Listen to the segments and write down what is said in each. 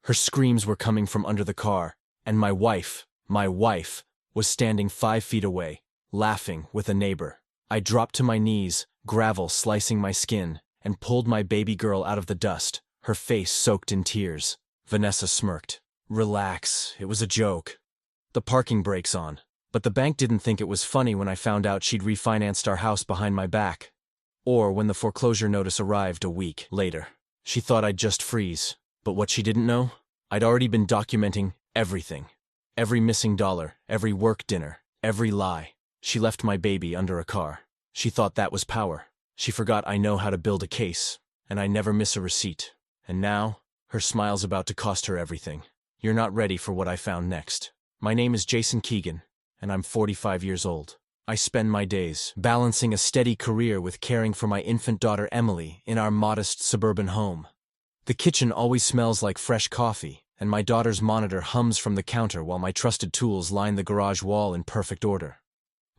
Her screams were coming from under the car, and my wife, was standing 5 feet away, laughing with a neighbor. I dropped to my knees, gravel slicing my skin, and pulled my baby girl out of the dust, her face soaked in tears. Vanessa smirked. "Relax, it was a joke." The parking brake's on, but the bank didn't think it was funny when I found out she'd refinanced our house behind my back. Or when the foreclosure notice arrived a week later. She thought I'd just freeze, but what she didn't know? I'd already been documenting everything. Every missing dollar, every work dinner, every lie. She left my baby under a car. She thought that was power. She forgot I know how to build a case, and I never miss a receipt. And now, her smile's about to cost her everything. You're not ready for what I found next. My name is Jason Keegan, and I'm 45 years old. I spend my days balancing a steady career with caring for my infant daughter Emily in our modest suburban home. The kitchen always smells like fresh coffee, and my daughter's monitor hums from the counter while my trusted tools line the garage wall in perfect order.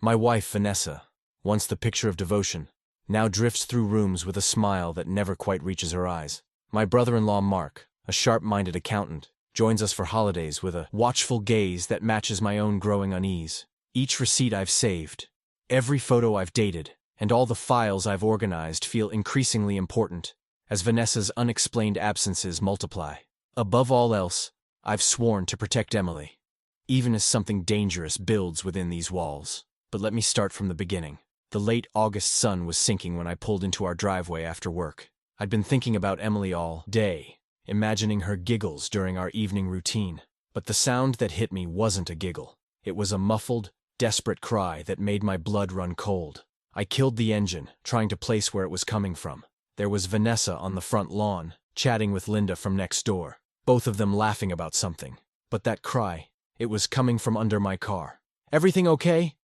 My wife, Vanessa, once the picture of devotion, now drifts through rooms with a smile that never quite reaches her eyes. My brother-in-law, Mark, a sharp-minded accountant, joins us for holidays with a watchful gaze that matches my own growing unease. Each receipt I've saved, every photo I've dated, and all the files I've organized feel increasingly important as Vanessa's unexplained absences multiply. Above all else, I've sworn to protect Emily, even as something dangerous builds within these walls. But let me start from the beginning. The late August sun was sinking when I pulled into our driveway after work. I'd been thinking about Emily all day, imagining her giggles during our evening routine. But the sound that hit me wasn't a giggle. It was a muffled, desperate cry that made my blood run cold. I killed the engine, trying to place where it was coming from. There was Vanessa on the front lawn, chatting with Linda from next door, both of them laughing about something. But that cry, it was coming from under my car. "Everything okay?"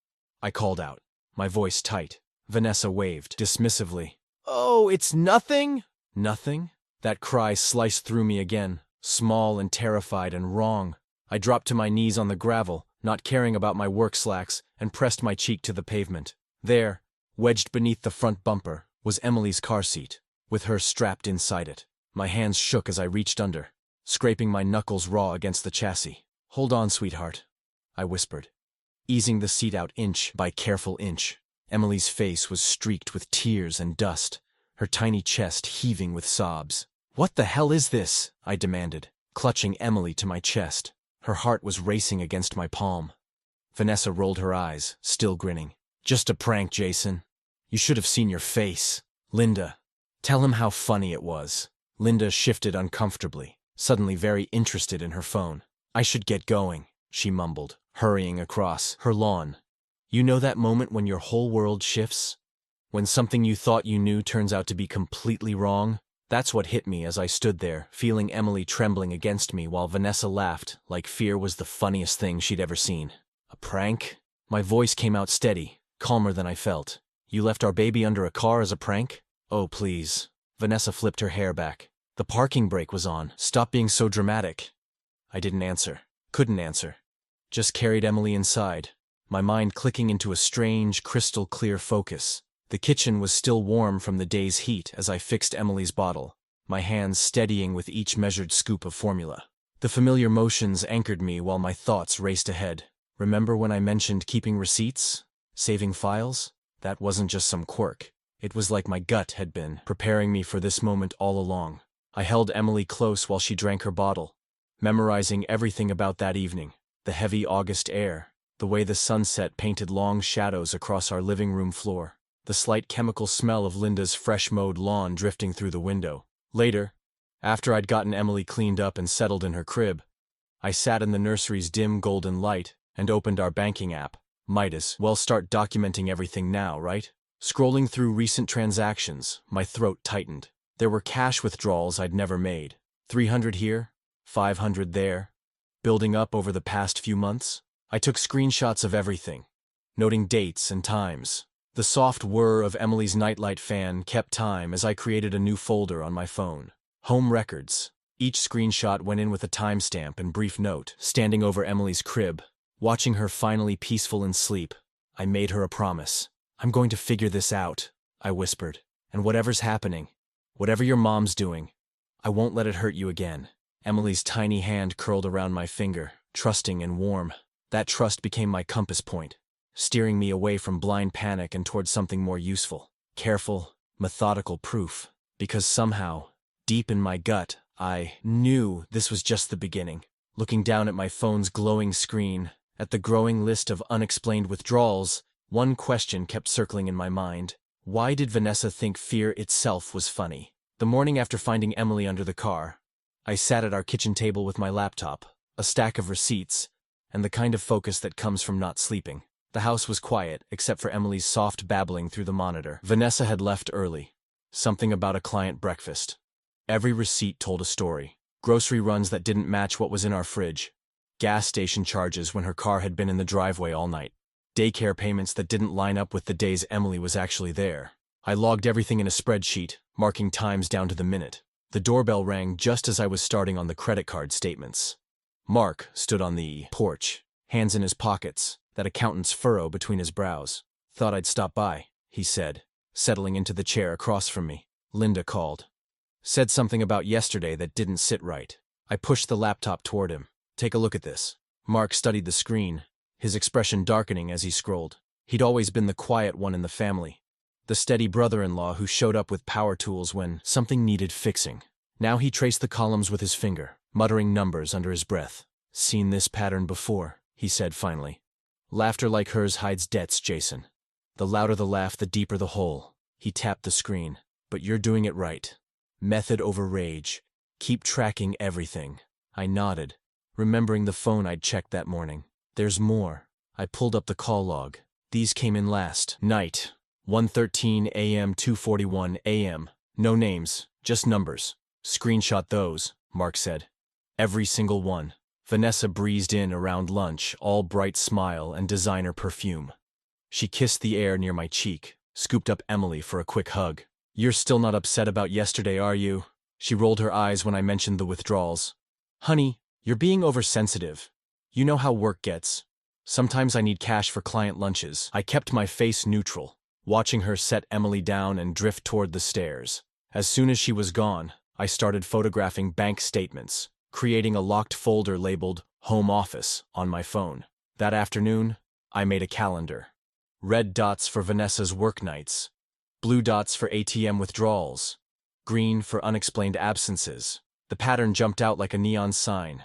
I called out, my voice tight. Vanessa waved dismissively. "Oh, it's nothing?" Nothing? That cry sliced through me again, small and terrified and wrong. I dropped to my knees on the gravel, not caring about my work slacks, and pressed my cheek to the pavement. There, wedged beneath the front bumper, was Emily's car seat, with her strapped inside it. My hands shook as I reached under, scraping my knuckles raw against the chassis. "Hold on, sweetheart," I whispered, easing the seat out inch by careful inch. Emily's face was streaked with tears and dust, her tiny chest heaving with sobs. "What the hell is this?" I demanded, clutching Emily to my chest. Her heart was racing against my palm. Vanessa rolled her eyes, still grinning. "Just a prank, Jason. You should have seen your face. Linda, tell him how funny it was." Linda shifted uncomfortably, suddenly very interested in her phone. "I should get going," she mumbled, hurrying across her lawn. "You know that moment when your whole world shifts? When something you thought you knew turns out to be completely wrong?" That's what hit me as I stood there, feeling Emily trembling against me while Vanessa laughed like fear was the funniest thing she'd ever seen. "A prank?" My voice came out steady, calmer than I felt. "You left our baby under a car as a prank?" "Oh, please." Vanessa flipped her hair back. "The parking brake was on. Stop being so dramatic." I didn't answer. Couldn't answer. Just carried Emily inside, my mind clicking into a strange, crystal-clear focus. The kitchen was still warm from the day's heat as I fixed Emily's bottle, my hands steadying with each measured scoop of formula. The familiar motions anchored me while my thoughts raced ahead. Remember when I mentioned keeping receipts? Saving files? That wasn't just some quirk. It was like my gut had been preparing me for this moment all along. I held Emily close while she drank her bottle, memorizing everything about that evening. The heavy August air, the way the sunset painted long shadows across our living room floor, the slight chemical smell of Linda's fresh-mowed lawn drifting through the window. Later, after I'd gotten Emily cleaned up and settled in her crib, I sat in the nursery's dim golden light and opened our banking app. Might as well start documenting everything now, right? Scrolling through recent transactions, my throat tightened. There were cash withdrawals I'd never made. 300 here, 500 there, building up over the past few months. I took screenshots of everything, noting dates and times. The soft whir of Emily's nightlight fan kept time as I created a new folder on my phone. Home records. Each screenshot went in with a timestamp and brief note. Standing over Emily's crib, watching her finally peaceful in sleep, I made her a promise. "I'm going to figure this out," I whispered. "And whatever's happening, whatever your mom's doing, I won't let it hurt you again." Emily's tiny hand curled around my finger, trusting and warm. That trust became my compass point, steering me away from blind panic and towards something more useful. Careful, methodical proof. Because somehow, deep in my gut, I knew this was just the beginning. Looking down at my phone's glowing screen, at the growing list of unexplained withdrawals, one question kept circling in my mind. Why did Vanessa think fear itself was funny? The morning after finding Emily under the car, I sat at our kitchen table with my laptop, a stack of receipts, and the kind of focus that comes from not sleeping. The house was quiet, except for Emily's soft babbling through the monitor. Vanessa had left early. Something about a client breakfast. Every receipt told a story. Grocery runs that didn't match what was in our fridge. Gas station charges when her car had been in the driveway all night. Daycare payments that didn't line up with the days Emily was actually there. I logged everything in a spreadsheet, marking times down to the minute. The doorbell rang just as I was starting on the credit card statements. Mark stood on the porch, hands in his pockets, that accountant's furrow between his brows. "Thought I'd stop by," he said, settling into the chair across from me. Linda called. Said something about yesterday that didn't sit right. I pushed the laptop toward him. "Take a look at this." Mark studied the screen, his expression darkening as he scrolled. He'd always been the quiet one in the family, the steady brother-in-law who showed up with power tools when something needed fixing. Now he traced the columns with his finger, muttering numbers under his breath. "Seen this pattern before," he said finally. "Laughter like hers hides debts, Jason. The louder the laugh, the deeper the hole." He tapped the screen. "But you're doing it right. Method over rage. Keep tracking everything." I nodded, remembering the phone I'd checked that morning. "There's more." I pulled up the call log. "These came in last night. 1:13 a.m., 2:41 a.m. No names, just numbers." "Screenshot those," Mark said. "Every single one." Vanessa breezed in around lunch, all bright smile and designer perfume. She kissed the air near my cheek, scooped up Emily for a quick hug. "You're still not upset about yesterday, are you?" She rolled her eyes when I mentioned the withdrawals. "Honey, you're being oversensitive. You know how work gets. Sometimes I need cash for client lunches." I kept my face neutral, watching her set Emily down and drift toward the stairs. As soon as she was gone, I started photographing bank statements, creating a locked folder labeled Home Office on my phone. That afternoon, I made a calendar. Red dots for Vanessa's work nights, blue dots for ATM withdrawals, green for unexplained absences. The pattern jumped out like a neon sign.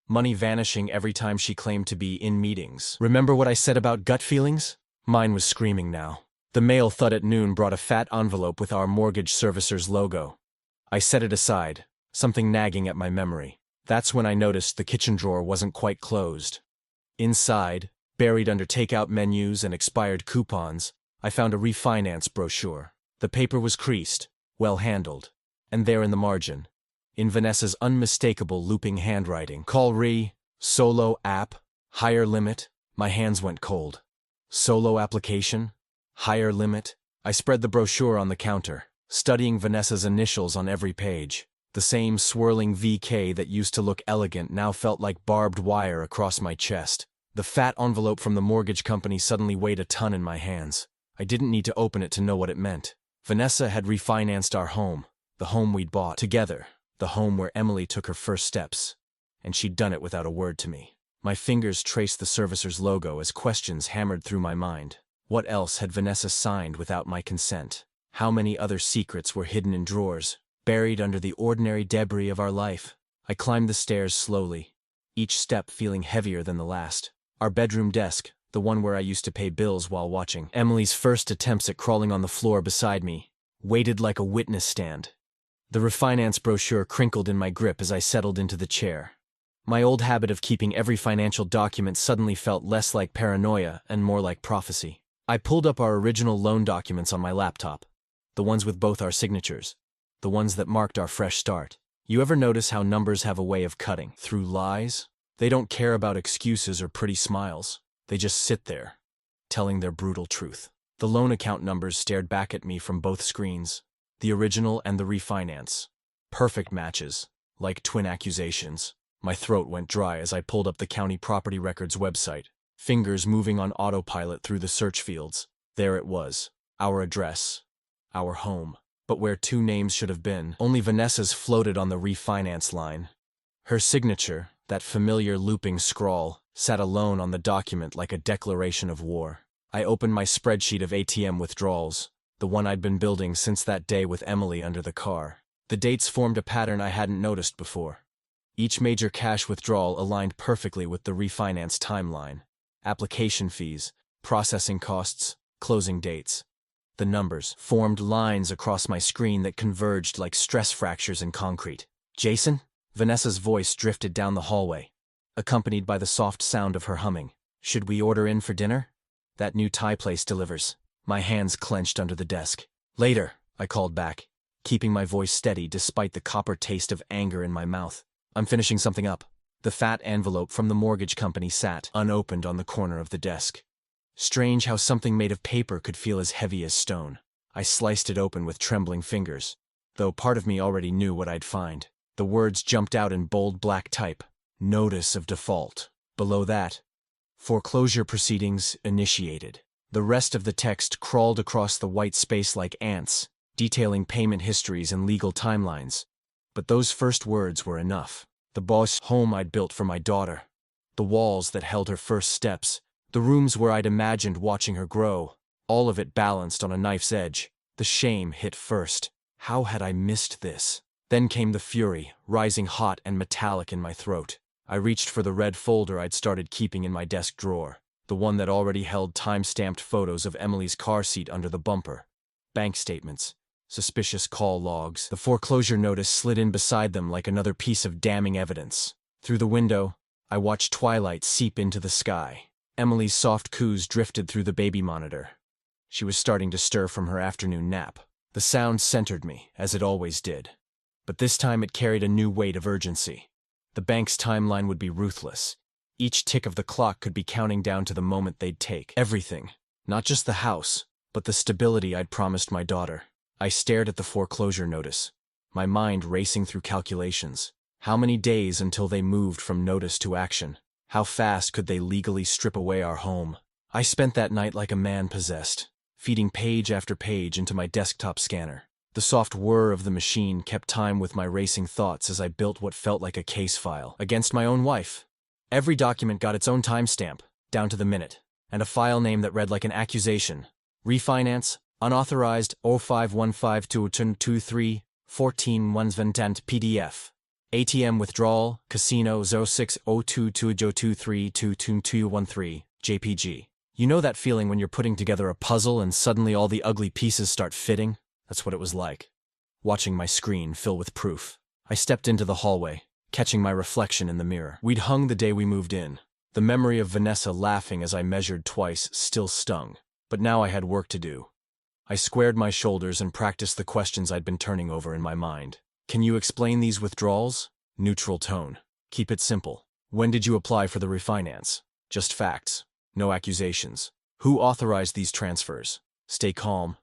Money vanishing every time she claimed to be in meetings. Remember what I said about gut feelings? Mine was screaming now. The mail thud at noon brought a fat envelope with our mortgage servicer's logo. I set it aside, something nagging at my memory. That's when I noticed the kitchen drawer wasn't quite closed. Inside, buried under takeout menus and expired coupons, I found a refinance brochure. The paper was creased, well handled, and there in the margin, in Vanessa's unmistakable looping handwriting, "Call Solo app, higher limit." My hands went cold. Solo application? Higher limit? I spread the brochure on the counter, studying Vanessa's initials on every page. The same swirling VK that used to look elegant now felt like barbed wire across my chest. The fat envelope from the mortgage company suddenly weighed a ton in my hands. I didn't need to open it to know what it meant. Vanessa had refinanced our home, the home we'd bought together, the home where Emily took her first steps, and she'd done it without a word to me. My fingers traced the servicer's logo as questions hammered through my mind. What else had Vanessa signed without my consent? How many other secrets were hidden in drawers, buried under the ordinary debris of our life? I climbed the stairs slowly, each step feeling heavier than the last. Our bedroom desk, the one where I used to pay bills while watching Emily's first attempts at crawling on the floor beside me, waited like a witness stand. The refinance brochure crinkled in my grip as I settled into the chair. My old habit of keeping every financial document suddenly felt less like paranoia and more like prophecy. I pulled up our original loan documents on my laptop, the ones with both our signatures, the ones that marked our fresh start. You ever notice how numbers have a way of cutting through lies? They don't care about excuses or pretty smiles. They just sit there, telling their brutal truth. The loan account numbers stared back at me from both screens, the original and the refinance. Perfect matches, like twin accusations. My throat went dry as I pulled up the county property records website, fingers moving on autopilot through the search fields. There it was, our address, our home. But where two names should have been, only Vanessa's floated on the refinance line. Her signature, that familiar looping scrawl, sat alone on the document like a declaration of war. I opened my spreadsheet of ATM withdrawals, the one I'd been building since that day with Emily under the car. The dates formed a pattern I hadn't noticed before. Each major cash withdrawal aligned perfectly with the refinance timeline. Application fees, processing costs, closing dates. The numbers formed lines across my screen that converged like stress fractures in concrete. "Jason?" Vanessa's voice drifted down the hallway, accompanied by the soft sound of her humming. "Should we order in for dinner? That new Thai place delivers." My hands clenched under the desk. "Later," I called back, keeping my voice steady despite the copper taste of anger in my mouth. "I'm finishing something up." The fat envelope from the mortgage company sat unopened on the corner of the desk. Strange how something made of paper could feel as heavy as stone. I sliced it open with trembling fingers, though part of me already knew what I'd find. The words jumped out in bold black type. "Notice of default." Below that, "Foreclosure proceedings initiated." The rest of the text crawled across the white space like ants, detailing payment histories and legal timelines. But those first words were enough. The boss home I'd built for my daughter. The walls that held her first steps. The rooms where I'd imagined watching her grow. All of it balanced on a knife's edge. The shame hit first. How had I missed this? Then came the fury, rising hot and metallic in my throat. I reached for the red folder I'd started keeping in my desk drawer, the one that already held time-stamped photos of Emily's car seat under the bumper. Bank statements, suspicious call logs. The foreclosure notice slid in beside them like another piece of damning evidence. Through the window, I watched twilight seep into the sky. Emily's soft coos drifted through the baby monitor. She was starting to stir from her afternoon nap. The sound centered me, as it always did. But this time it carried a new weight of urgency. The bank's timeline would be ruthless. Each tick of the clock could be counting down to the moment they'd take. Everything. Not just the house, but the stability I'd promised my daughter. I stared at the foreclosure notice, my mind racing through calculations. How many days until they moved from notice to action? How fast could they legally strip away our home? I spent that night like a man possessed, feeding page after page into my desktop scanner. The soft whir of the machine kept time with my racing thoughts as I built what felt like a case file against my own wife. Every document got its own timestamp, down to the minute, and a file name that read like an accusation. Refinance, unauthorized 05152223 14 PDF. ATM withdrawal, casino 060222232213 JPG. You know that feeling when you're putting together a puzzle and suddenly all the ugly pieces start fitting? That's what it was like, watching my screen fill with proof. I stepped into the hallway, catching my reflection in the mirror. We'd hung the day we moved in. The memory of Vanessa laughing as I measured twice still stung, but now I had work to do. I squared my shoulders and practiced the questions I'd been turning over in my mind. "Can you explain these withdrawals?" Neutral tone. "Keep it simple. When did you apply for the refinance?" Just facts. No accusations. "Who authorized these transfers?" Stay calm.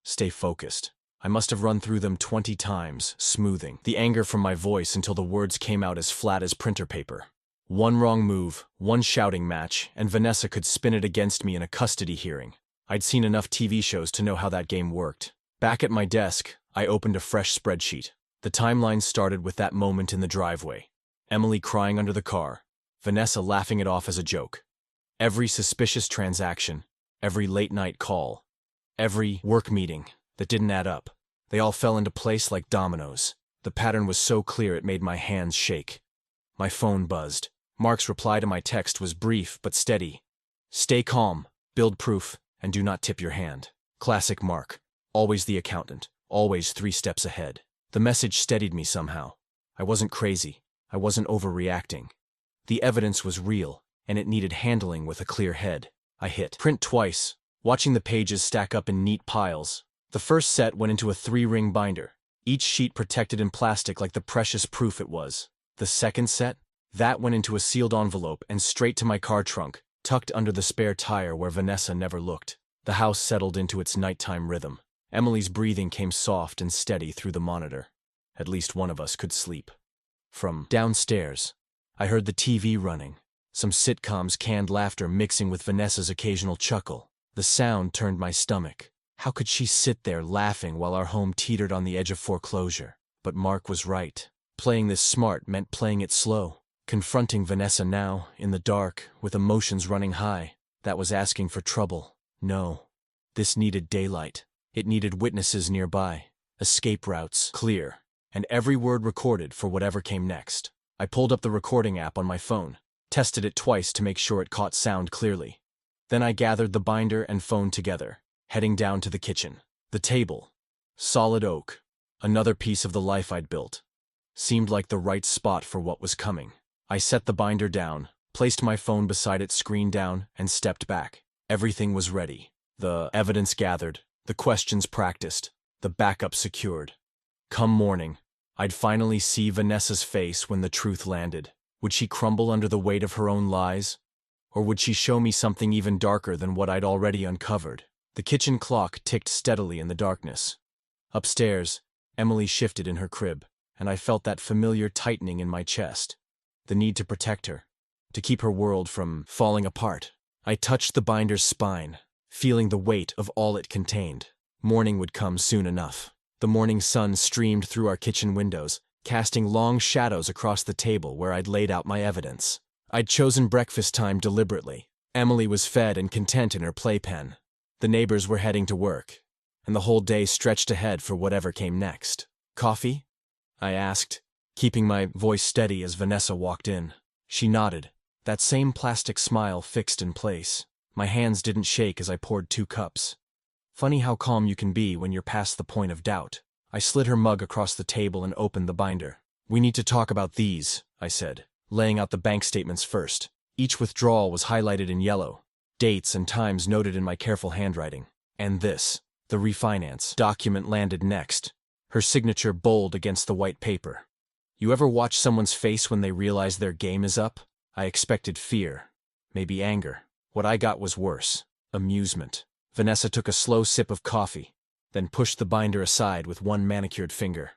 Stay focused. I must have run through them 20 times, smoothing the anger from my voice until the words came out as flat as printer paper. One wrong move, one shouting match, and Vanessa could spin it against me in a custody hearing. I'd seen enough TV shows to know how that game worked. Back at my desk, I opened a fresh spreadsheet. The timeline started with that moment in the driveway. Emily crying under the car, Vanessa laughing it off as a joke. Every suspicious transaction, every late-night call, every work meeting that didn't add up. They all fell into place like dominoes. The pattern was so clear it made my hands shake. My phone buzzed. Mark's reply to my text was brief but steady. "Stay calm, build proof, and do not tip your hand." Classic Mark. Always the accountant, always 3 steps ahead. The message steadied me somehow. I wasn't crazy. I wasn't overreacting. The evidence was real, and it needed handling with a clear head. I hit print twice, watching the pages stack up in neat piles. The first set went into a 3-ring binder, each sheet protected in plastic like the precious proof it was. The second set? That went into a sealed envelope and straight to my car trunk, tucked under the spare tire where Vanessa never looked. The house settled into its nighttime rhythm. Emily's breathing came soft and steady through the monitor. At least one of us could sleep. From downstairs, I heard the TV running, some sitcom's canned laughter mixing with Vanessa's occasional chuckle. The sound turned my stomach. How could she sit there laughing while our home teetered on the edge of foreclosure? But Mark was right. Playing this smart meant playing it slow. Confronting Vanessa now, in the dark, with emotions running high, that was asking for trouble. No. This needed daylight. It needed witnesses nearby, escape routes clear, and every word recorded for whatever came next. I pulled up the recording app on my phone, tested it twice to make sure it caught sound clearly. Then I gathered the binder and phone together, heading down to the kitchen. The table, solid oak, another piece of the life I'd built, seemed like the right spot for what was coming. I set the binder down, placed my phone beside its screen down, and stepped back. Everything was ready. The evidence gathered, the questions practiced, the backup secured. Come morning, I'd finally see Vanessa's face when the truth landed. Would she crumble under the weight of her own lies? Or would she show me something even darker than what I'd already uncovered? The kitchen clock ticked steadily in the darkness. Upstairs, Emily shifted in her crib, and I felt that familiar tightening in my chest. The need to protect her, to keep her world from falling apart. I touched the binder's spine, feeling the weight of all it contained. Morning would come soon enough. The morning sun streamed through our kitchen windows, casting long shadows across the table where I'd laid out my evidence. I'd chosen breakfast time deliberately. Emily was fed and content in her playpen. The neighbors were heading to work, and the whole day stretched ahead for whatever came next. Coffee? I asked, keeping my voice steady as Vanessa walked in. She nodded, that same plastic smile fixed in place. My hands didn't shake as I poured 2 cups. Funny how calm you can be when you're past the point of doubt. I slid her mug across the table and opened the binder. We need to talk about these, I said, laying out the bank statements first. Each withdrawal was highlighted in yellow, dates and times noted in my careful handwriting. And this, the refinance document, landed next, her signature bold against the white paper. You ever watch someone's face when they realize their game is up? I expected fear, maybe anger. What I got was worse, amusement. Vanessa took a slow sip of coffee, then pushed the binder aside with one manicured finger.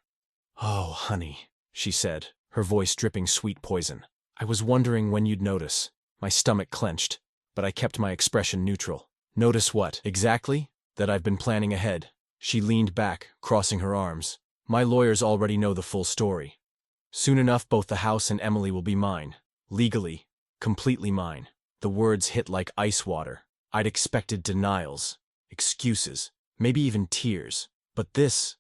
Oh, honey, she said, her voice dripping sweet poison. I was wondering when you'd notice. My stomach clenched, but I kept my expression neutral. Notice what, exactly? That I've been planning ahead. She leaned back, crossing her arms. My lawyers already know the full story. Soon enough, both the house and Emily will be mine. Legally, completely mine. The words hit like ice water. I'd expected denials, excuses, maybe even tears. But this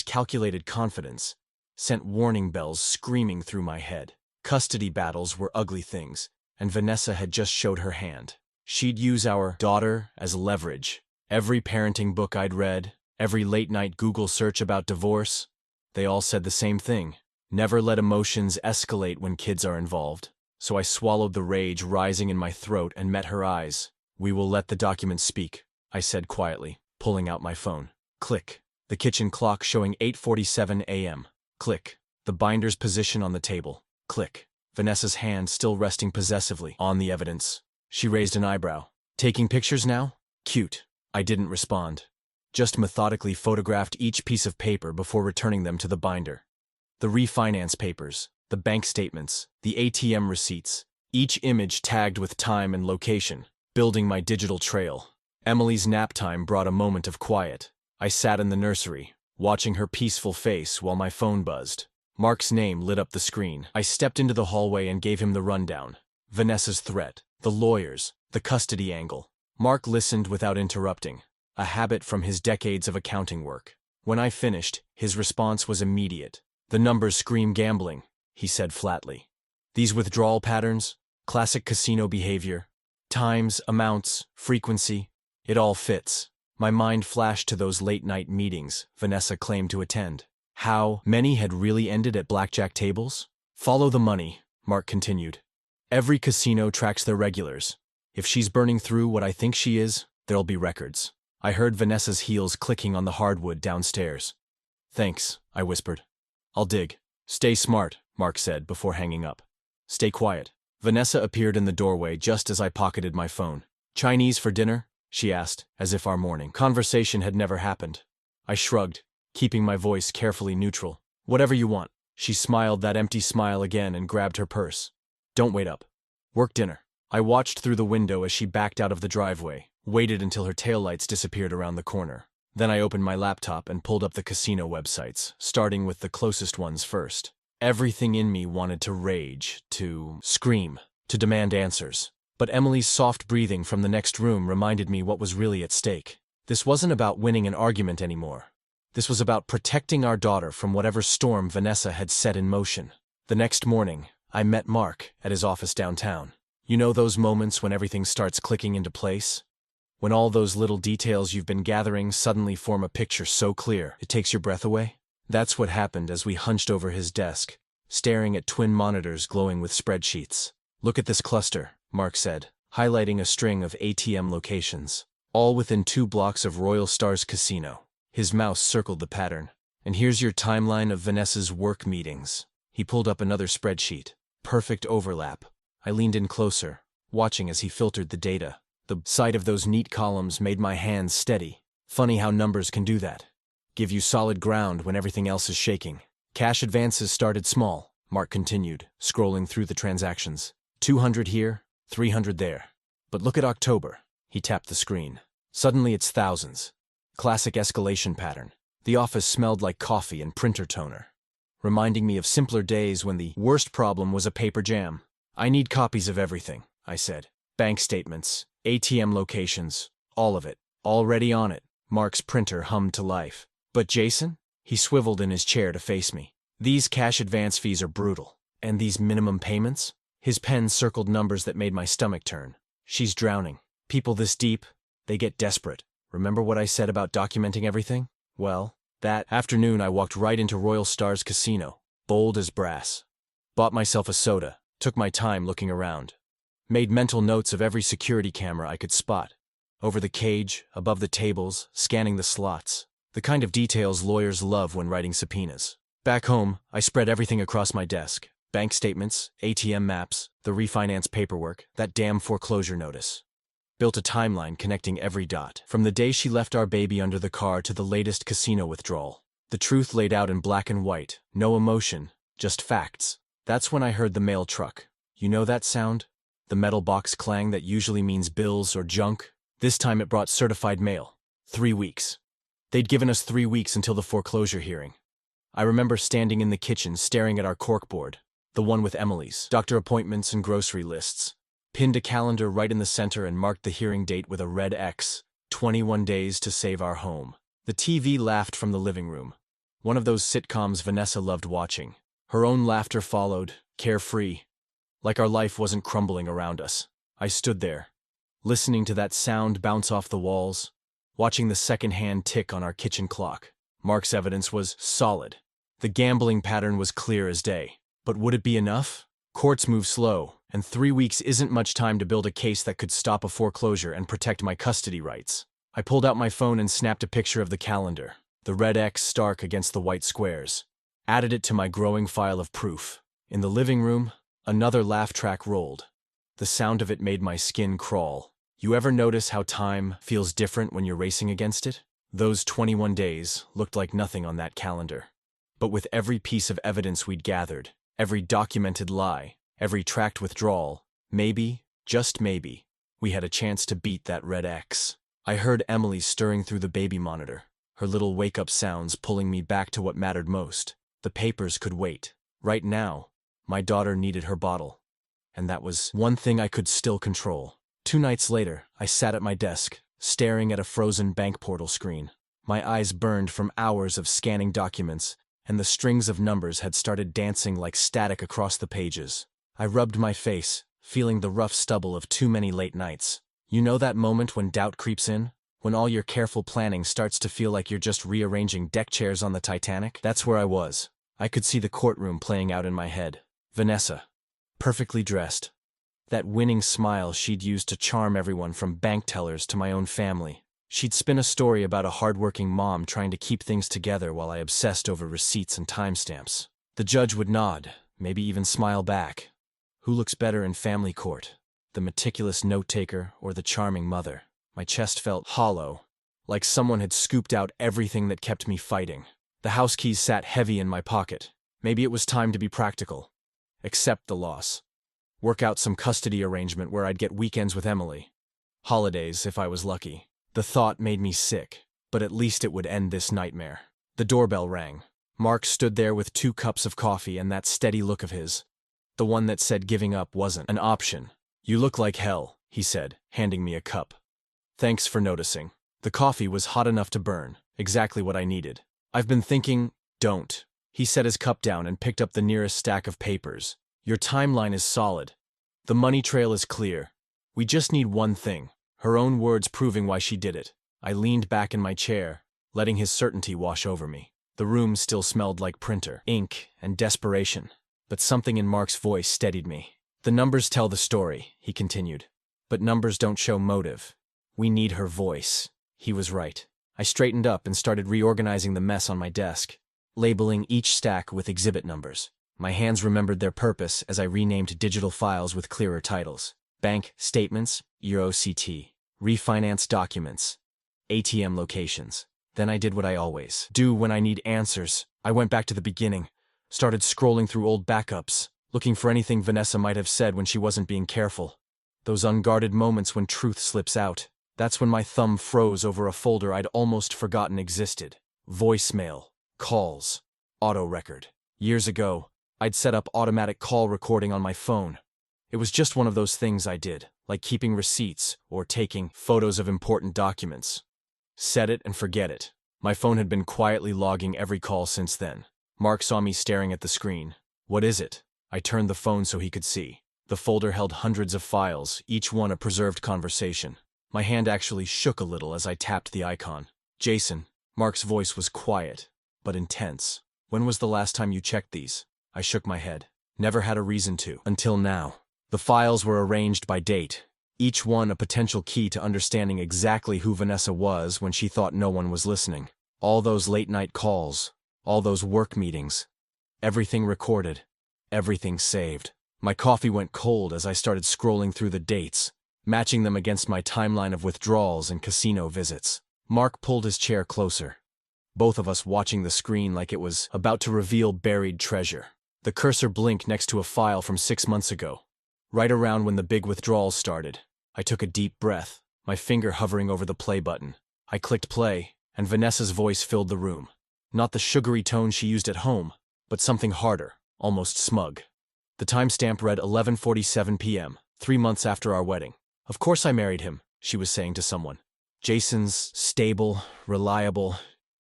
calculated confidence, sent warning bells screaming through my head. Custody battles were ugly things, and Vanessa had just showed her hand. She'd use our daughter as leverage. Every parenting book I'd read, every late-night Google search about divorce, they all said the same thing. Never let emotions escalate when kids are involved. So I swallowed the rage rising in my throat and met her eyes. We will let the documents speak, I said quietly, pulling out my phone. Click. The kitchen clock showing 8:47 a.m. Click. The binder's position on the table. Click. Vanessa's hand still resting possessively on the evidence. She raised an eyebrow. Taking pictures now? Cute. I didn't respond. Just methodically photographed each piece of paper before returning them to the binder. The refinance papers, the bank statements, the ATM receipts, each image tagged with time and location, building my digital trail. Emily's nap time brought a moment of quiet. I sat in the nursery, watching her peaceful face while my phone buzzed. Mark's name lit up the screen. I stepped into the hallway and gave him the rundown. Vanessa's threat, the lawyers, the custody angle. Mark listened without interrupting, a habit from his decades of accounting work. When I finished, his response was immediate. The numbers scream gambling, he said flatly. These withdrawal patterns, classic casino behavior, times, amounts, frequency, it all fits. My mind flashed to those late-night meetings Vanessa claimed to attend. How many had really ended at blackjack tables? Follow the money, Mark continued. Every casino tracks their regulars. If she's burning through what I think she is, there'll be records. I heard Vanessa's heels clicking on the hardwood downstairs. Thanks, I whispered. I'll dig. Stay smart, Mark said before hanging up. Stay quiet. Vanessa appeared in the doorway just as I pocketed my phone. Chinese for dinner? She asked, as if our morning conversation had never happened. I shrugged, keeping my voice carefully neutral. Whatever you want. She smiled that empty smile again and grabbed her purse. Don't wait up. Work dinner. I watched through the window as she backed out of the driveway, waited until her taillights disappeared around the corner. Then I opened my laptop and pulled up the casino websites, starting with the closest ones first. Everything in me wanted to rage, to scream, to demand answers. But Emily's soft breathing from the next room reminded me what was really at stake. This wasn't about winning an argument anymore. This was about protecting our daughter from whatever storm Vanessa had set in motion. The next morning, I met Mark at his office downtown. You know those moments when everything starts clicking into place? When all those little details you've been gathering suddenly form a picture so clear it takes your breath away? That's what happened as we hunched over his desk, staring at twin monitors glowing with spreadsheets. "Look at this cluster," Mark said, highlighting a string of ATM locations, all within 2 blocks of Royal Stars Casino. His mouse circled the pattern. "And here's your timeline of Vanessa's work meetings." He pulled up another spreadsheet. Perfect overlap. I leaned in closer, watching as he filtered the data. The sight of those neat columns made my hands steady. Funny how numbers can do that. Give you solid ground when everything else is shaking. "Cash advances started small," Mark continued, scrolling through the transactions. 200 here, 300 there. "But look at October." He tapped the screen. "Suddenly it's thousands." Classic escalation pattern. The office smelled like coffee and printer toner, reminding me of simpler days when the worst problem was a paper jam. "I need copies of everything," I said. "Bank statements, ATM locations, all of it. Already on it." Mark's printer hummed to life. "But Jason?" He swiveled in his chair to face me. "These cash advance fees are brutal. And these minimum payments?" His pen circled numbers that made my stomach turn. "She's drowning. People this deep, they get desperate. Remember what I said about documenting everything? Well, that afternoon I walked right into Royal Stars Casino, bold as brass. Bought myself a soda, took my time looking around. Made mental notes of every security camera I could spot. Over the cage, above the tables, scanning the slots. The kind of details lawyers love when writing subpoenas. Back home, I spread everything across my desk. Bank statements, ATM maps, the refinance paperwork, that damn foreclosure notice. Built a timeline connecting every dot, from the day she left our baby under the car to the latest casino withdrawal. The truth laid out in black and white, no emotion, just facts. That's when I heard the mail truck. You know that sound? The metal box clang that usually means bills or junk? This time it brought certified mail. 3 weeks. They'd given us 3 weeks until the foreclosure hearing. I remember standing in the kitchen staring at our corkboard, the one with Emily's, doctor appointments and grocery lists. Pinned a calendar right in the center and marked the hearing date with a red X, 21 days to save our home. The TV laughed from the living room. One of those sitcoms Vanessa loved watching. Her own laughter followed, carefree, like our life wasn't crumbling around us. I stood there, listening to that sound bounce off the walls, watching the second-hand tick on our kitchen clock. Mark's evidence was solid. The gambling pattern was clear as day. But would it be enough? Courts move slow, and 3 weeks isn't much time to build a case that could stop a foreclosure and protect my custody rights. I pulled out my phone and snapped a picture of the calendar, the red X stark against the white squares. Added it to my growing file of proof. In the living room, another laugh track rolled. The sound of it made my skin crawl. You ever notice how time feels different when you're racing against it? Those 21 days looked like nothing on that calendar. But with every piece of evidence we'd gathered, every documented lie, every tracked withdrawal, maybe, just maybe, we had a chance to beat that red X. I heard Emily stirring through the baby monitor, her little wake-up sounds pulling me back to what mattered most. The papers could wait. Right now, my daughter needed her bottle. And that was one thing I could still control. 2 nights later, I sat at my desk, staring at a frozen bank portal screen. My eyes burned from hours of scanning documents, and the strings of numbers had started dancing like static across the pages. I rubbed my face, feeling the rough stubble of too many late nights. You know that moment when doubt creeps in? When all your careful planning starts to feel like you're just rearranging deck chairs on the Titanic? That's where I was. I could see the courtroom playing out in my head. Vanessa, perfectly dressed. That winning smile she'd used to charm everyone from bank tellers to my own family. She'd spin a story about a hardworking mom trying to keep things together while I obsessed over receipts and timestamps. The judge would nod, maybe even smile back. Who looks better in family court? The meticulous note-taker or the charming mother? My chest felt hollow, like someone had scooped out everything that kept me fighting. The house keys sat heavy in my pocket. Maybe it was time to be practical. Accept the loss. Work out some custody arrangement where I'd get weekends with Emily. Holidays, if I was lucky. The thought made me sick, but at least it would end this nightmare. The doorbell rang. Mark stood there with 2 cups of coffee and that steady look of his. The one that said giving up wasn't an option. "You look like hell," he said, handing me a cup. "Thanks for noticing." The coffee was hot enough to burn, exactly what I needed. "I've been thinking." "Don't." He set his cup down and picked up the nearest stack of papers. "Your timeline is solid. The money trail is clear. We just need one thing." Her own words proving why she did it. I leaned back in my chair, letting his certainty wash over me. The room still smelled like printer, ink, and desperation, but something in Mark's voice steadied me. "The numbers tell the story," he continued, "but numbers don't show motive. We need her voice." He was right. I straightened up and started reorganizing the mess on my desk, labeling each stack with exhibit numbers. My hands remembered their purpose as I renamed digital files with clearer titles. Bank statements, EuroCT. Refinance documents, ATM locations. Then I did what I always do when I need answers. I went back to the beginning, started scrolling through old backups, looking for anything Vanessa might have said when she wasn't being careful. Those unguarded moments when truth slips out. That's when my thumb froze over a folder I'd almost forgotten existed. Voicemail, calls, auto record. Years ago, I'd set up automatic call recording on my phone. It was just one of those things I did, like keeping receipts or taking photos of important documents. Set it and forget it. My phone had been quietly logging every call since then. Mark saw me staring at the screen. "What is it?" I turned the phone so he could see. The folder held hundreds of files, each one a preserved conversation. My hand actually shook a little as I tapped the icon. "Jason." Mark's voice was quiet, but intense. "When was the last time you checked these?" I shook my head. Never had a reason to, until now. The files were arranged by date, each one a potential key to understanding exactly who Vanessa was when she thought no one was listening. All those late-night calls, all those work meetings. Everything recorded, everything saved. My coffee went cold as I started scrolling through the dates, matching them against my timeline of withdrawals and casino visits. Mark pulled his chair closer, both of us watching the screen like it was about to reveal buried treasure. The cursor blinked next to a file from 6 months ago. Right around when the big withdrawals started, I took a deep breath, my finger hovering over the play button. I clicked play, and Vanessa's voice filled the room. Not the sugary tone she used at home, but something harder, almost smug. The timestamp read 11:47 p.m., 3 months after our wedding. "Of course I married him," she was saying to someone. "Jason's stable, reliable,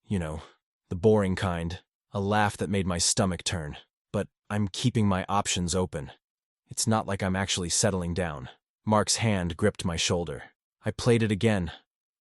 the boring kind." A laugh that made my stomach turn. "But I'm keeping my options open. It's not like I'm actually settling down." Mark's hand gripped my shoulder. I played it again,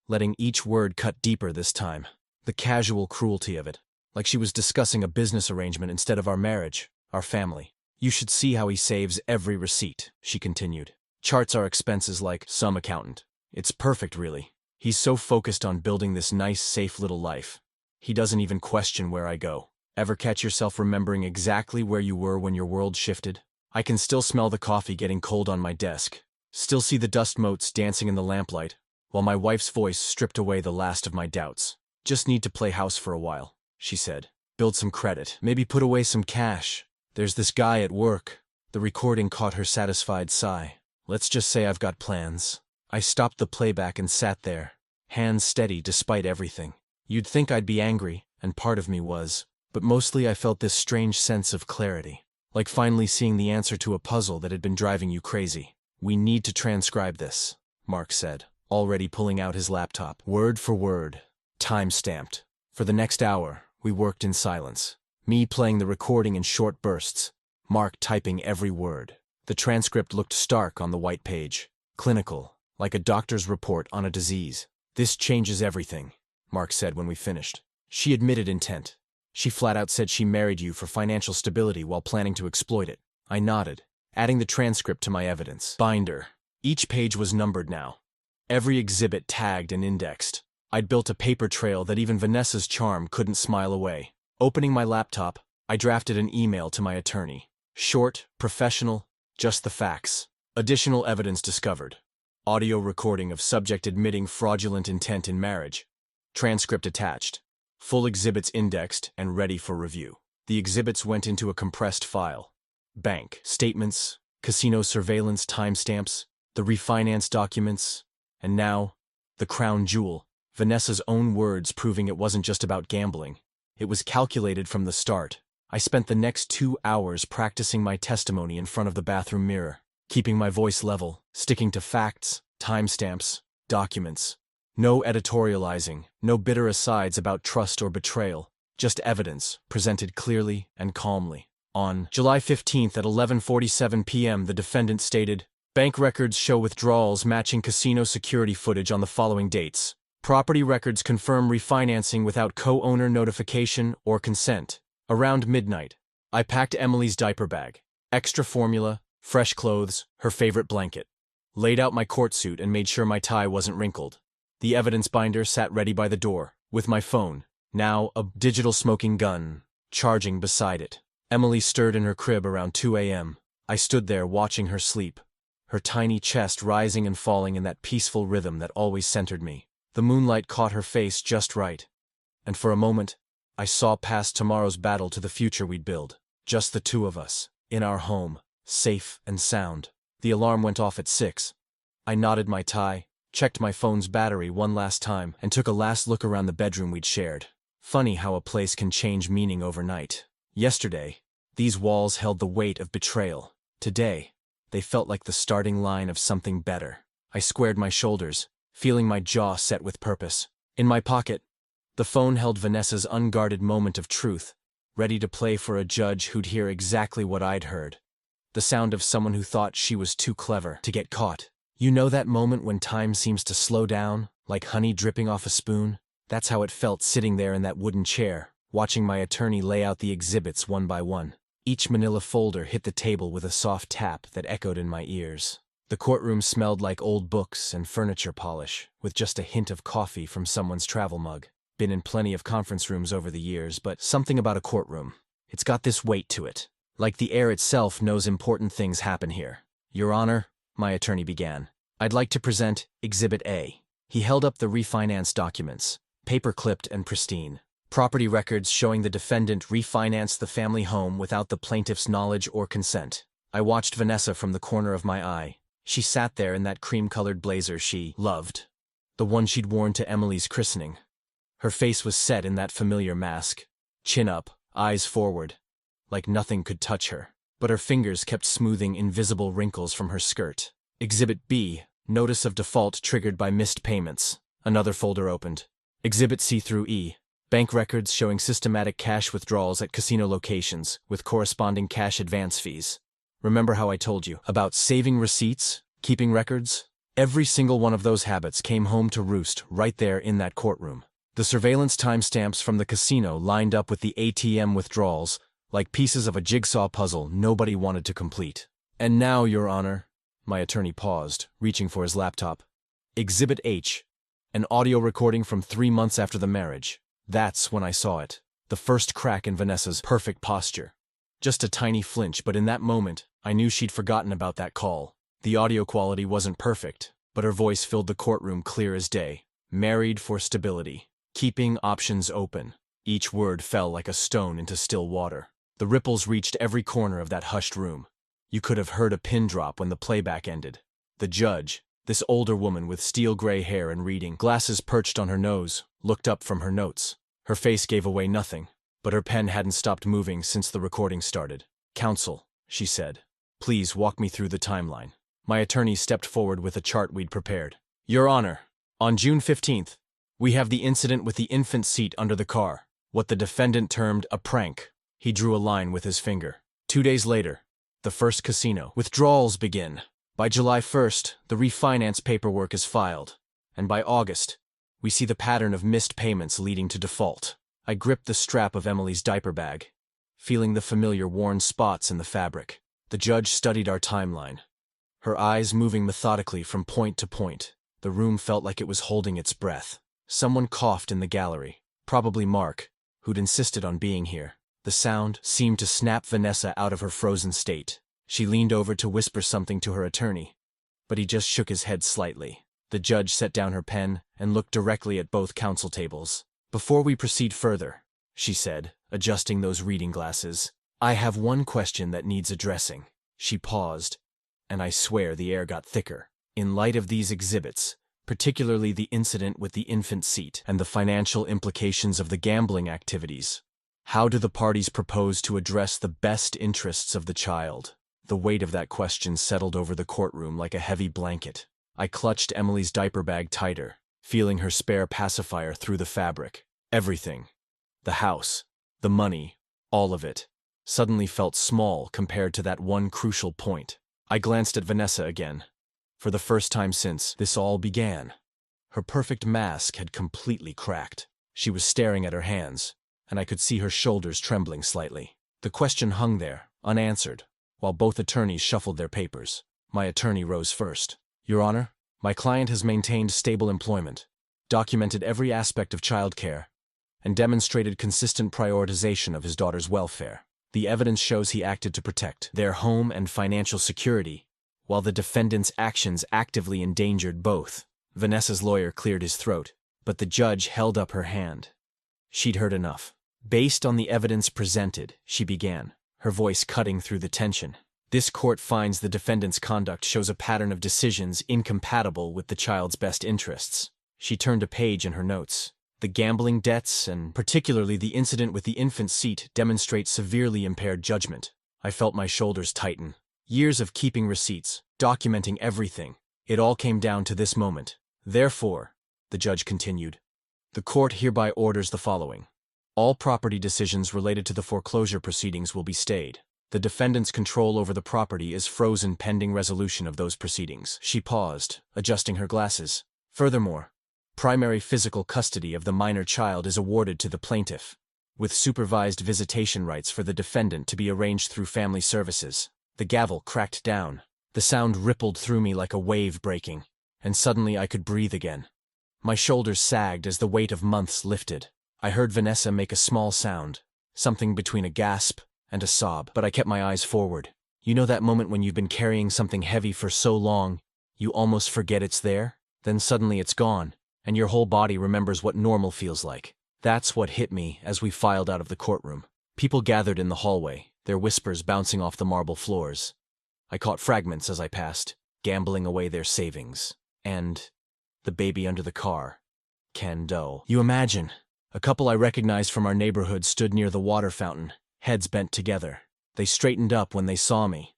letting each word cut deeper this time. The casual cruelty of it, like she was discussing a business arrangement instead of our marriage, our family. "You should see how he saves every receipt," she continued. "Charts our expenses like some accountant. It's perfect, really. He's so focused on building this nice, safe little life. He doesn't even question where I go." Ever catch yourself remembering exactly where you were when your world shifted? I can still smell the coffee getting cold on my desk, still see the dust motes dancing in the lamplight, while my wife's voice stripped away the last of my doubts. "Just need to play house for a while," she said. "Build some credit, maybe put away some cash. There's this guy at work." The recording caught her satisfied sigh. "Let's just say I've got plans." I stopped the playback and sat there, hands steady despite everything. You'd think I'd be angry, and part of me was, but mostly I felt this strange sense of clarity. Like finally seeing the answer to a puzzle that had been driving you crazy. "We need to transcribe this," Mark said, already pulling out his laptop. Word for word, time-stamped. For the next hour, we worked in silence. Me playing the recording in short bursts, Mark typing every word. The transcript looked stark on the white page. Clinical, like a doctor's report on a disease. "This changes everything," Mark said when we finished. "She admitted intent. She flat out said she married you for financial stability while planning to exploit it." I nodded, adding the transcript to my evidence binder. Each page was numbered now, every exhibit tagged and indexed. I'd built a paper trail that even Vanessa's charm couldn't smile away. Opening my laptop, I drafted an email to my attorney. Short, professional, just the facts. Additional evidence discovered. Audio recording of subject admitting fraudulent intent in marriage. Transcript attached. Full exhibits indexed and ready for review. The exhibits went into a compressed file. Bank statements, casino surveillance timestamps, the refinance documents, and now, the crown jewel, Vanessa's own words proving it wasn't just about gambling. It was calculated from the start. I spent the next 2 hours practicing my testimony in front of the bathroom mirror, keeping my voice level, sticking to facts, timestamps, documents. No editorializing, no bitter asides about trust or betrayal, just evidence, presented clearly and calmly. On July 15th at 11:47 p.m., the defendant stated, "Bank records show withdrawals matching casino security footage on the following dates. Property records confirm refinancing without co-owner notification or consent. Around midnight, I packed Emily's diaper bag, extra formula, fresh clothes, her favorite blanket. Laid out my court suit and made sure my tie wasn't wrinkled. The evidence binder sat ready by the door, with my phone, now a digital smoking gun, charging beside it. Emily stirred in her crib around 2 a.m. I stood there watching her sleep, her tiny chest rising and falling in that peaceful rhythm that always centered me. The moonlight caught her face just right, and for a moment, I saw past tomorrow's battle to the future we'd build. Just the two of us, in our home, safe and sound. The alarm went off at 6. I knotted my tie, checked my phone's battery one last time, and took a last look around the bedroom we'd shared. Funny how a place can change meaning overnight. Yesterday, these walls held the weight of betrayal. Today, they felt like the starting line of something better. I squared my shoulders, feeling my jaw set with purpose. In my pocket, the phone held Vanessa's unguarded moment of truth, ready to play for a judge who'd hear exactly what I'd heard. The sound of someone who thought she was too clever to get caught. You know that moment when time seems to slow down, like honey dripping off a spoon? That's how it felt sitting there in that wooden chair, watching my attorney lay out the exhibits one by one. Each manila folder hit the table with a soft tap that echoed in my ears. The courtroom smelled like old books and furniture polish, with just a hint of coffee from someone's travel mug. Been in plenty of conference rooms over the years, but something about a courtroom. It's got this weight to it. Like the air itself knows important things happen here. Your Honor, my attorney began, I'd like to present Exhibit A. He held up the refinance documents, paper-clipped and pristine. Property records showing the defendant refinanced the family home without the plaintiff's knowledge or consent. I watched Vanessa from the corner of my eye. She sat there in that cream-colored blazer she loved, the one she'd worn to Emily's christening. Her face was set in that familiar mask, chin up, eyes forward, like nothing could touch her. But her fingers kept smoothing invisible wrinkles from her skirt. Exhibit B, Notice of Default triggered by missed payments. Another folder opened. Exhibit C through E, Bank records showing systematic cash withdrawals at casino locations, with corresponding cash advance fees. Remember how I told you about saving receipts, keeping records? Every single one of those habits came home to roost right there in that courtroom. The surveillance timestamps from the casino lined up with the ATM withdrawals, like pieces of a jigsaw puzzle nobody wanted to complete. And now, Your Honor, my attorney paused, reaching for his laptop. Exhibit H, an audio recording from 3 months after the marriage. That's when I saw it. The first crack in Vanessa's perfect posture. Just a tiny flinch, but in that moment, I knew she'd forgotten about that call. The audio quality wasn't perfect, but her voice filled the courtroom clear as day. Married for stability. Keeping options open. Each word fell like a stone into still water. The ripples reached every corner of that hushed room. You could have heard a pin drop when the playback ended. The judge, this older woman with steel-gray hair and reading glasses perched on her nose, looked up from her notes. Her face gave away nothing, but her pen hadn't stopped moving since the recording started. "Counsel," she said, "please walk me through the timeline." My attorney stepped forward with a chart we'd prepared. Your Honor, on June 15th, we have the incident with the infant seat under the car, what the defendant termed a prank. He drew a line with his finger. 2 days later, the first casino withdrawals begin. By July 1st, the refinance paperwork is filed, and by August, we see the pattern of missed payments leading to default. I gripped the strap of Emily's diaper bag, feeling the familiar worn spots in the fabric. The judge studied our timeline, her eyes moving methodically from point to point. The room felt like it was holding its breath. Someone coughed in the gallery, probably Mark, who'd insisted on being here. The sound seemed to snap Vanessa out of her frozen state. She leaned over to whisper something to her attorney, but he just shook his head slightly. The judge set down her pen and looked directly at both counsel tables. Before we proceed further, she said, adjusting those reading glasses, I have one question that needs addressing. She paused, and I swear the air got thicker. In light of these exhibits, particularly the incident with the infant seat and the financial implications of the gambling activities. How do the parties propose to address the best interests of the child? The weight of that question settled over the courtroom like a heavy blanket. I clutched Emily's diaper bag tighter, feeling her spare pacifier through the fabric. Everything, the house, the money, all of it, suddenly felt small compared to that one crucial point. I glanced at Vanessa again. For the first time since this all began. Her perfect mask had completely cracked. She was staring at her hands, and I could see her shoulders trembling slightly. The question hung there, unanswered, while both attorneys shuffled their papers. My attorney rose first. Your Honor, my client has maintained stable employment, documented every aspect of childcare, and demonstrated consistent prioritization of his daughter's welfare. The evidence shows he acted to protect their home and financial security, while the defendant's actions actively endangered both. Vanessa's lawyer cleared his throat, but the judge held up her hand. She'd heard enough. Based on the evidence presented, she began, her voice cutting through the tension. This court finds the defendant's conduct shows a pattern of decisions incompatible with the child's best interests. She turned a page in her notes. The gambling debts, and particularly the incident with the infant seat, demonstrate severely impaired judgment. I felt my shoulders tighten. Years of keeping receipts, documenting everything. It all came down to this moment. Therefore, the judge continued, the court hereby orders the following. All property decisions related to the foreclosure proceedings will be stayed. The defendant's control over the property is frozen pending resolution of those proceedings. She paused, adjusting her glasses. Furthermore, primary physical custody of the minor child is awarded to the plaintiff, with supervised visitation rights for the defendant to be arranged through family services. The gavel cracked down. The sound rippled through me like a wave breaking, and suddenly I could breathe again. My shoulders sagged as the weight of months lifted. I heard Vanessa make a small sound, something between a gasp and a sob, but I kept my eyes forward. You know that moment when you've been carrying something heavy for so long, you almost forget it's there? Then suddenly it's gone, and your whole body remembers what normal feels like. That's what hit me as we filed out of the courtroom. People gathered in the hallway, their whispers bouncing off the marble floors. I caught fragments as I passed, gambling away their savings. And the baby under the car. Ken Doe. You imagine. A couple I recognized from our neighborhood stood near the water fountain, heads bent together. They straightened up when they saw me,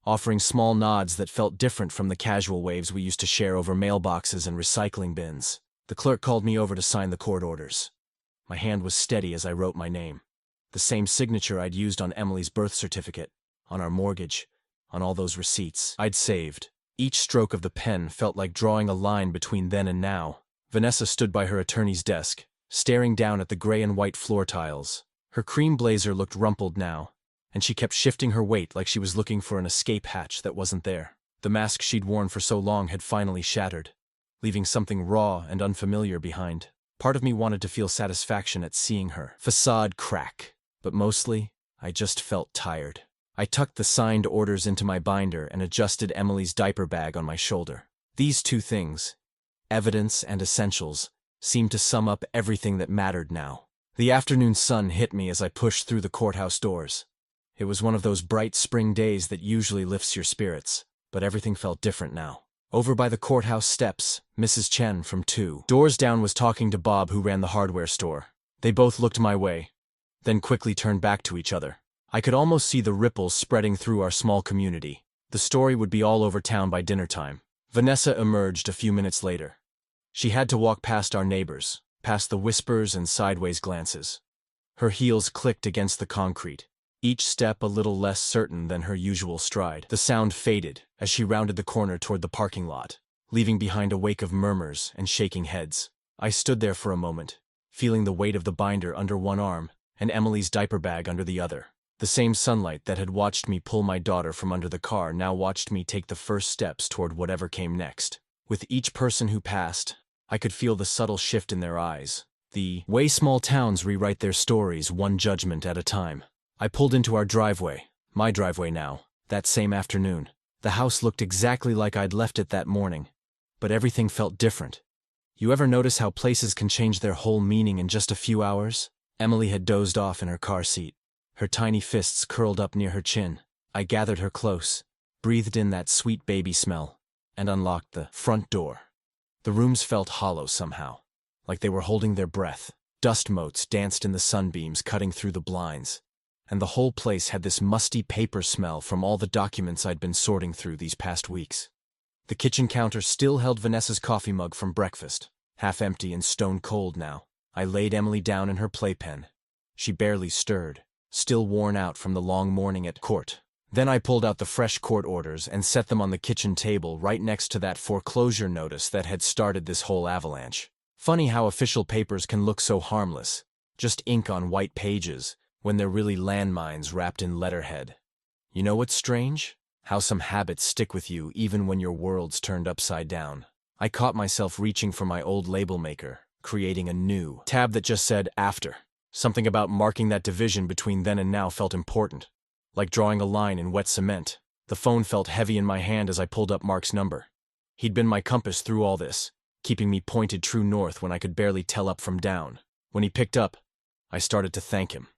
offering small nods that felt different from the casual waves we used to share over mailboxes and recycling bins. The clerk called me over to sign the court orders. My hand was steady as I wrote my name. The same signature I'd used on Emily's birth certificate, on our mortgage, on all those receipts I'd saved. Each stroke of the pen felt like drawing a line between then and now. Vanessa stood by her attorney's desk, staring down at the gray and white floor tiles. Her cream blazer looked rumpled now, and she kept shifting her weight like she was looking for an escape hatch that wasn't there. The mask she'd worn for so long had finally shattered, leaving something raw and unfamiliar behind. Part of me wanted to feel satisfaction at seeing her facade crack, but mostly, I just felt tired. I tucked the signed orders into my binder and adjusted Emily's diaper bag on my shoulder. These two things, evidence and essentials, seemed to sum up everything that mattered now. The afternoon sun hit me as I pushed through the courthouse doors. It was one of those bright spring days that usually lifts your spirits, but everything felt different now. Over by the courthouse steps, Mrs. Chen from 2 doors down was talking to Bob, who ran the hardware store. They both looked my way, then quickly turned back to each other. I could almost see the ripples spreading through our small community. The story would be all over town by dinner time. Vanessa emerged a few minutes later. She had to walk past our neighbors, past the whispers and sideways glances. Her heels clicked against the concrete, each step a little less certain than her usual stride. The sound faded as she rounded the corner toward the parking lot, leaving behind a wake of murmurs and shaking heads. I stood there for a moment, feeling the weight of the binder under one arm and Emily's diaper bag under the other. The same sunlight that had watched me pull my daughter from under the car now watched me take the first steps toward whatever came next. With each person who passed, I could feel the subtle shift in their eyes, the way small towns rewrite their stories one judgment at a time. I pulled into our driveway, my driveway now, that same afternoon. The house looked exactly like I'd left it that morning, but everything felt different. You ever notice how places can change their whole meaning in just a few hours? Emily had dozed off in her car seat, her tiny fists curled up near her chin. I gathered her close, breathed in that sweet baby smell, and unlocked the front door. The rooms felt hollow somehow, like they were holding their breath. Dust motes danced in the sunbeams cutting through the blinds, and the whole place had this musty paper smell from all the documents I'd been sorting through these past weeks. The kitchen counter still held Vanessa's coffee mug from breakfast, half empty and stone cold now. I laid Emily down in her playpen. She barely stirred, still worn out from the long morning at court. Then I pulled out the fresh court orders and set them on the kitchen table right next to that foreclosure notice that had started this whole avalanche. Funny how official papers can look so harmless, just ink on white pages, when they're really landmines wrapped in letterhead. You know what's strange? How some habits stick with you even when your world's turned upside down. I caught myself reaching for my old label maker, creating a new tab that just said after. Something about marking that division between then and now felt important, like drawing a line in wet cement. The phone felt heavy in my hand as I pulled up Mark's number. He'd been my compass through all this, keeping me pointed true north when I could barely tell up from down. When he picked up, I started to thank him.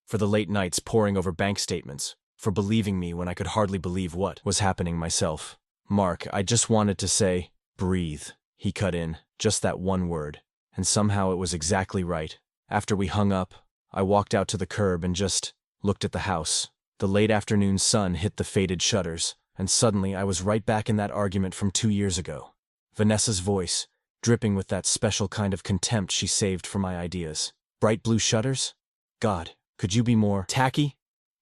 For the late nights poring over bank statements, for believing me when I could hardly believe what was happening myself. "Mark, I just wanted to say, breathe," he cut in, just that one word, and somehow it was exactly right. After we hung up, I walked out to the curb and just looked at the house. The late afternoon sun hit the faded shutters, and suddenly I was right back in that argument from 2 years ago. Vanessa's voice, dripping with that special kind of contempt she saved for my ideas. Bright blue shutters? God, could you be more tacky?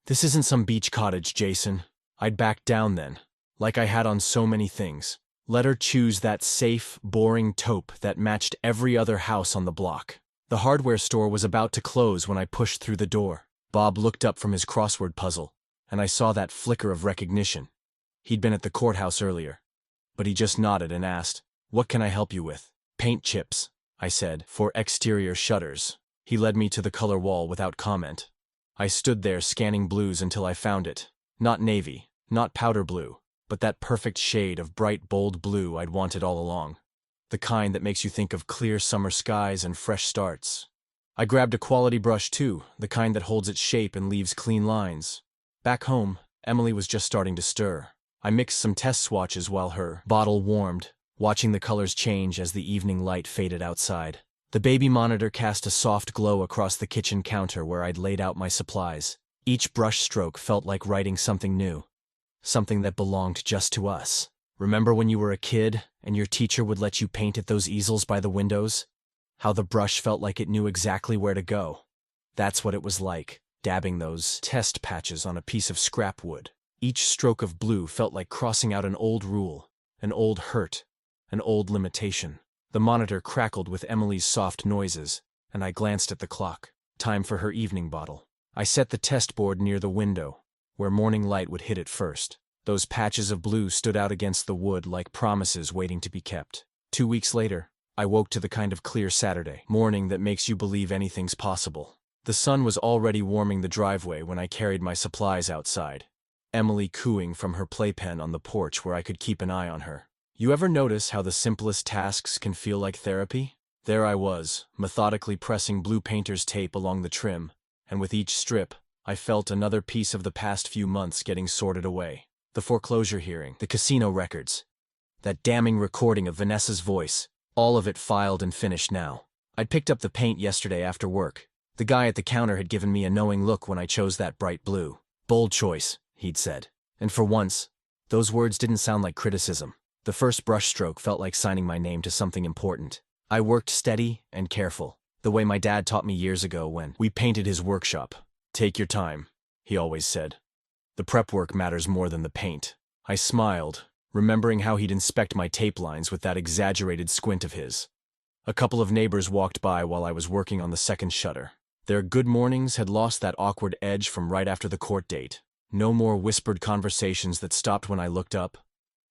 "This isn't some beach cottage, Jason." I'd backed down then, like I had on so many things. Let her choose that safe, boring taupe that matched every other house on the block. The hardware store was about to close when I pushed through the door. Bob looked up from his crossword puzzle, and I saw that flicker of recognition. He'd been at the courthouse earlier, but he just nodded and asked, "What can I help you with?" "Paint chips," I said, "for exterior shutters." He led me to the color wall without comment. I stood there scanning blues until I found it. Not navy, not powder blue, but that perfect shade of bright, bold blue I'd wanted all along. The kind that makes you think of clear summer skies and fresh starts. I grabbed a quality brush too, the kind that holds its shape and leaves clean lines. Back home, Emily was just starting to stir. I mixed some test swatches while her bottle warmed, watching the colors change as the evening light faded outside. The baby monitor cast a soft glow across the kitchen counter where I'd laid out my supplies. Each brush stroke felt like writing something new, something that belonged just to us. Remember when you were a kid and your teacher would let you paint at those easels by the windows? How the brush felt like it knew exactly where to go. That's what it was like, dabbing those test patches on a piece of scrap wood. Each stroke of blue felt like crossing out an old rule, an old hurt, an old limitation. The monitor crackled with Emily's soft noises, and I glanced at the clock. Time for her evening bottle. I set the test board near the window, where morning light would hit it first. Those patches of blue stood out against the wood like promises waiting to be kept. 2 weeks later, I woke to the kind of clear Saturday morning that makes you believe anything's possible. The sun was already warming the driveway when I carried my supplies outside, Emily cooing from her playpen on the porch where I could keep an eye on her. You ever notice how the simplest tasks can feel like therapy? There I was, methodically pressing blue painter's tape along the trim, and with each strip, I felt another piece of the past few months getting sorted away. The foreclosure hearing, the casino records, that damning recording of Vanessa's voice, all of it filed and finished now. I'd picked up the paint yesterday after work. The guy at the counter had given me a knowing look when I chose that bright blue. "Bold choice," he'd said. And for once, those words didn't sound like criticism. The first brushstroke felt like signing my name to something important. I worked steady and careful, the way my dad taught me years ago when we painted his workshop. "Take your time," he always said. "The prep work matters more than the paint." I smiled, remembering how he'd inspect my tape lines with that exaggerated squint of his. A couple of neighbors walked by while I was working on the second shutter. Their good mornings had lost that awkward edge from right after the court date. No more whispered conversations that stopped when I looked up.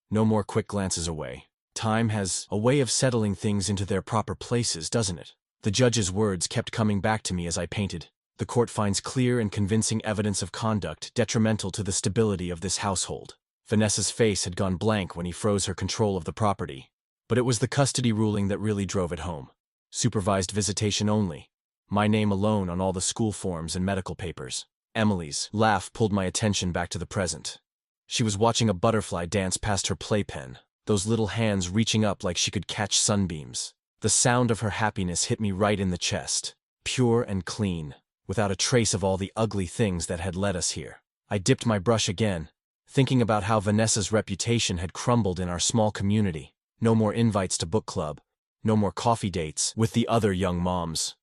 No more quick glances away. Time has a way of settling things into their proper places, doesn't it? The judge's words kept coming back to me as I painted. "The court finds clear and convincing evidence of conduct detrimental to the stability of this household." Vanessa's face had gone blank when he froze her control of the property. But it was the custody ruling that really drove it home. Supervised visitation only. My name alone on all the school forms and medical papers. Emily's laugh pulled my attention back to the present. She was watching a butterfly dance past her playpen, those little hands reaching up like she could catch sunbeams. The sound of her happiness hit me right in the chest, pure and clean, without a trace of all the ugly things that had led us here. I dipped my brush again, thinking about how Vanessa's reputation had crumbled in our small community. No more invites to book club, no more coffee dates with the other young moms.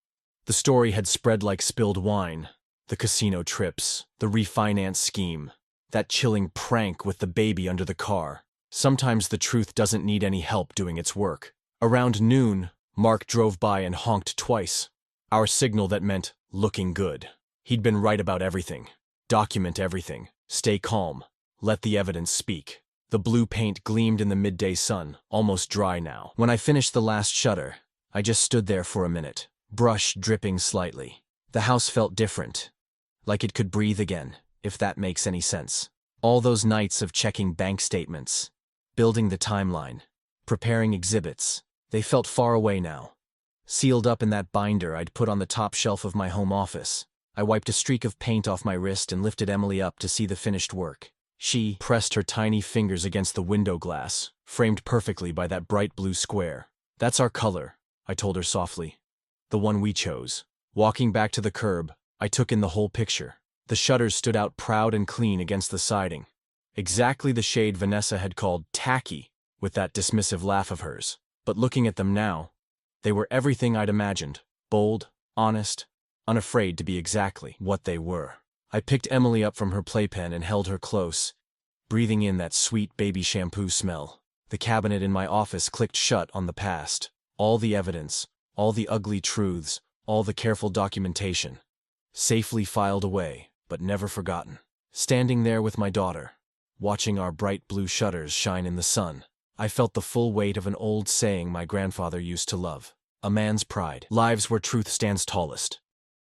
The story had spread like spilled wine. The casino trips, the refinance scheme, that chilling prank with the baby under the car. Sometimes the truth doesn't need any help doing its work. Around noon, Mark drove by and honked twice. Our signal that meant looking good. He'd been right about everything. Document everything. Stay calm. Let the evidence speak. The blue paint gleamed in the midday sun, almost dry now. When I finished the last shutter, I just stood there for a minute, brush dripping slightly. The house felt different, like it could breathe again, if that makes any sense. All those nights of checking bank statements, building the timeline, preparing exhibits, they felt far away now. Sealed up in that binder I'd put on the top shelf of my home office, I wiped a streak of paint off my wrist and lifted Emily up to see the finished work. She pressed her tiny fingers against the window glass, framed perfectly by that bright blue square. "That's our color," I told her softly. "The one we chose." Walking back to the curb, I took in the whole picture. The shutters stood out proud and clean against the siding. Exactly the shade Vanessa had called tacky, with that dismissive laugh of hers. But looking at them now, they were everything I'd imagined. Bold, honest, unafraid to be exactly what they were. I picked Emily up from her playpen and held her close, breathing in that sweet baby shampoo smell. The cabinet in my office clicked shut on the past. All the evidence, all the ugly truths, all the careful documentation. Safely filed away, but never forgotten. Standing there with my daughter, watching our bright blue shutters shine in the sun, I felt the full weight of an old saying my grandfather used to love. A man's pride. Lives where truth stands tallest.